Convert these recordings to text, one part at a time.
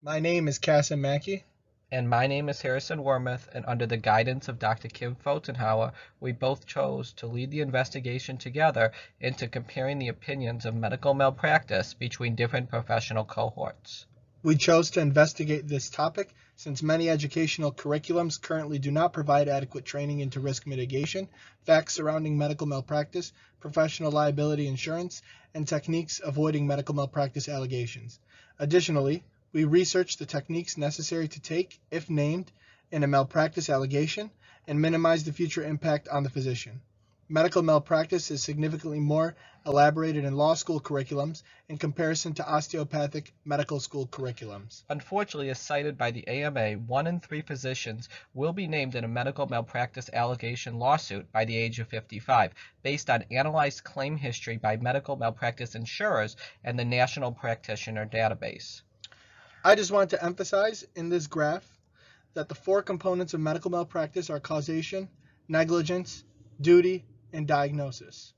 My name is Kassem Makki. And my name is Harrison Wormuth, and under the guidance of Dr. Kim Pfotenhauer, we both chose to lead the investigation together into comparing the opinions of medical malpractice between different professional cohorts. We chose to investigate this topic since many educational curriculums currently do not provide adequate training into risk mitigation, facts surrounding medical malpractice, professional liability insurance, and techniques avoiding medical malpractice allegations. Additionally, we researched the techniques necessary to take, if named, in a malpractice allegation and minimize the future impact on the physician. Medical malpractice is significantly more elaborated in law school curriculums in comparison to osteopathic medical school curriculums. Unfortunately, as cited by the AMA, 1 in 3 physicians will be named in a medical malpractice allegation lawsuit by the age of 55, based on analyzed claim history by medical malpractice insurers and the National Practitioner Database. I just want to emphasize in this graph that the four components of medical malpractice are causation, negligence, duty, and diagnosis.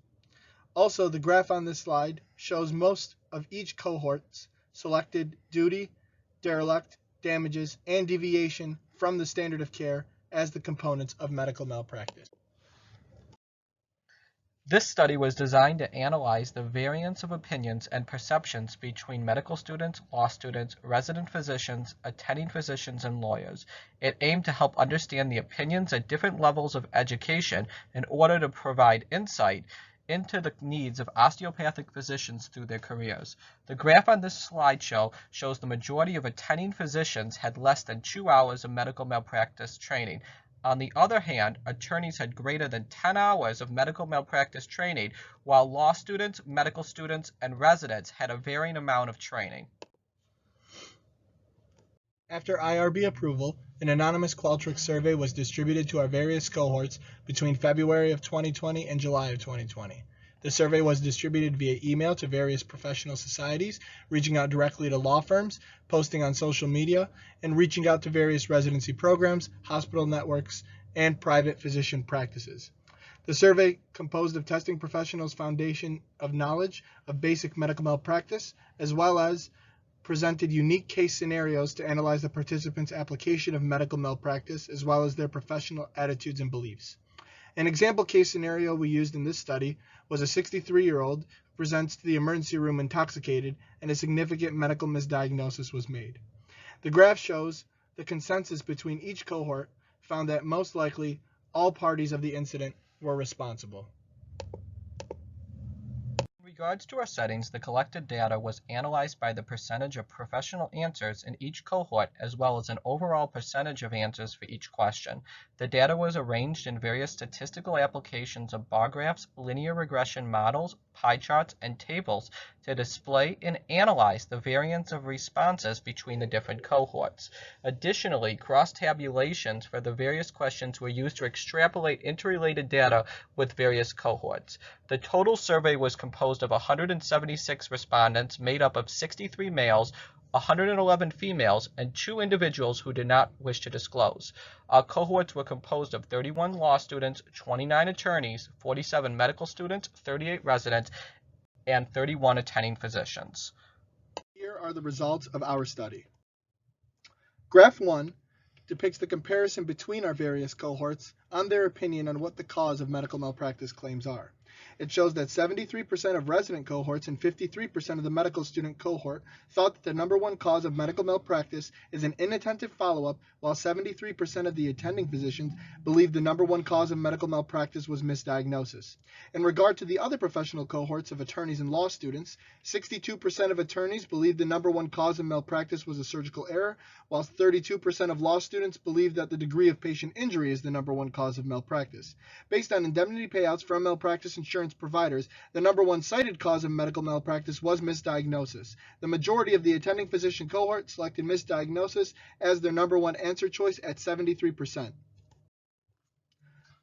Also, the graph on this slide shows most of each cohort's selected duty, derelict, damages, and deviation from the standard of care as the components of medical malpractice. This study was designed to analyze the variance of opinions and perceptions between medical students, law students, resident physicians, attending physicians, and lawyers. It aimed to help understand the opinions at different levels of education in order to provide insight into the needs of osteopathic physicians through their careers. The graph on this slideshow shows the majority of attending physicians had less than 2 hours of medical malpractice training. On the other hand, attorneys had greater than 10 hours of medical malpractice training, while law students, medical students, and residents had a varying amount of training. After IRB approval, an anonymous Qualtrics survey was distributed to our various cohorts between February of 2020 and July of 2020. The survey was distributed via email to various professional societies, reaching out directly to law firms, posting on social media, and reaching out to various residency programs, hospital networks, and private physician practices. The survey, composed of testing professionals' foundation of knowledge of basic medical malpractice, as well as presented unique case scenarios to analyze the participants' application of medical malpractice, as well as their professional attitudes and beliefs. An example case scenario we used in this study was a 63-year-old who presents to the emergency room intoxicated and a significant medical misdiagnosis was made. The graph shows the consensus between each cohort found that most likely all parties of the incident were responsible. In regards to our settings, the collected data was analyzed by the percentage of professional answers in each cohort as well as an overall percentage of answers for each question. The data was arranged in various statistical applications of bar graphs, linear regression models, pie charts, and tables to display and analyze the variance of responses between the different cohorts. Additionally, cross-tabulations for the various questions were used to extrapolate interrelated data with various cohorts. The total survey was composed of 176 respondents made up of 63 males, 111 females, and 2 individuals who did not wish to disclose. Our cohorts were composed of 31 law students, 29 attorneys, 47 medical students, 38 residents, and 31 attending physicians. Here are the results of our study. Graph 1 depicts the comparison between our various cohorts on their opinion on what the cause of medical malpractice claims are. It shows that 73% of resident cohorts and 53% of the medical student cohort thought that the number one cause of medical malpractice is an inattentive follow-up, while 73% of the attending physicians believed the number one cause of medical malpractice was misdiagnosis. In regard to the other professional cohorts of attorneys and law students, 62% of attorneys believed the number one cause of malpractice was a surgical error, while 32% of law students believed that the degree of patient injury is the number one cause of malpractice. Based on indemnity payouts from malpractice insurance providers, the number one cited cause of medical malpractice was misdiagnosis. The majority of the attending physician cohort selected misdiagnosis as their number one answer choice at 73%.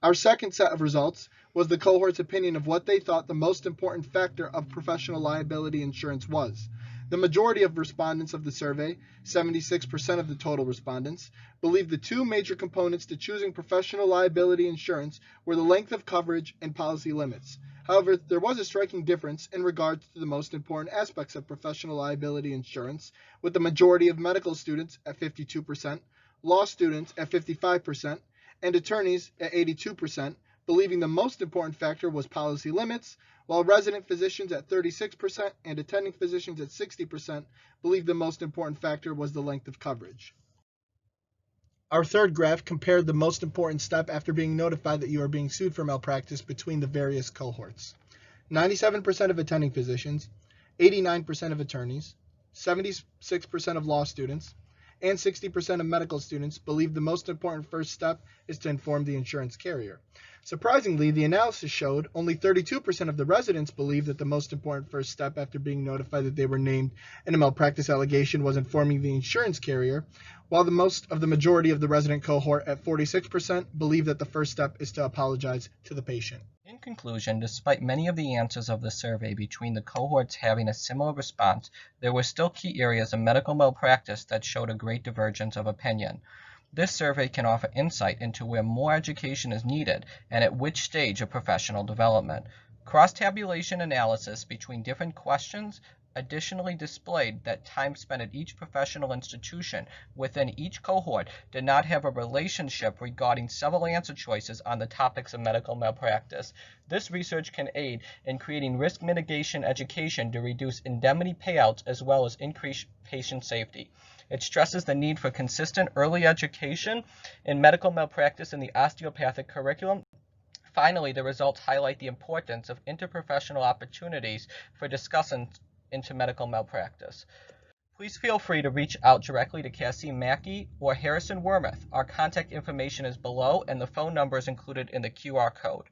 Our second set of results was the cohort's opinion of what they thought the most important factor of professional liability insurance was. The majority of respondents of the survey, 76% of the total respondents, believed the two major components to choosing professional liability insurance were the length of coverage and policy limits. However, there was a striking difference in regards to the most important aspects of professional liability insurance, with the majority of medical students at 52%, law students at 55%, and attorneys at 82%, believing the most important factor was policy limits, while resident physicians at 36% and attending physicians at 60% believed the most important factor was the length of coverage. Our third graph compared the most important step after being notified that you are being sued for malpractice between the various cohorts. 97% of attending physicians, 89% of attorneys, 76% of law students, and 60% of medical students believe the most important first step is to inform the insurance carrier. Surprisingly, the analysis showed only 32% of the residents believed that the most important first step after being notified that they were named in a malpractice allegation was informing the insurance carrier, while the majority of the resident cohort at 46% believe that the first step is to apologize to the patient. In conclusion, despite many of the answers of the survey between the cohorts having a similar response, there were still key areas of medical malpractice that showed a great divergence of opinion. This survey can offer insight into where more education is needed and at which stage of professional development. Cross-tabulation analysis between different questions additionally displayed that time spent at each professional institution within each cohort did not have a relationship regarding several answer choices on the topics of medical malpractice. This research can aid in creating risk mitigation education to reduce indemnity payouts as well as increase patient safety. It stresses the need for consistent early education in medical malpractice in the osteopathic curriculum. Finally, the results highlight the importance of interprofessional opportunities for discussing into medical malpractice. Please feel free to reach out directly to Kassem, Makki, or Harrison Wormuth. Our contact information is below and the phone number is included in the QR code.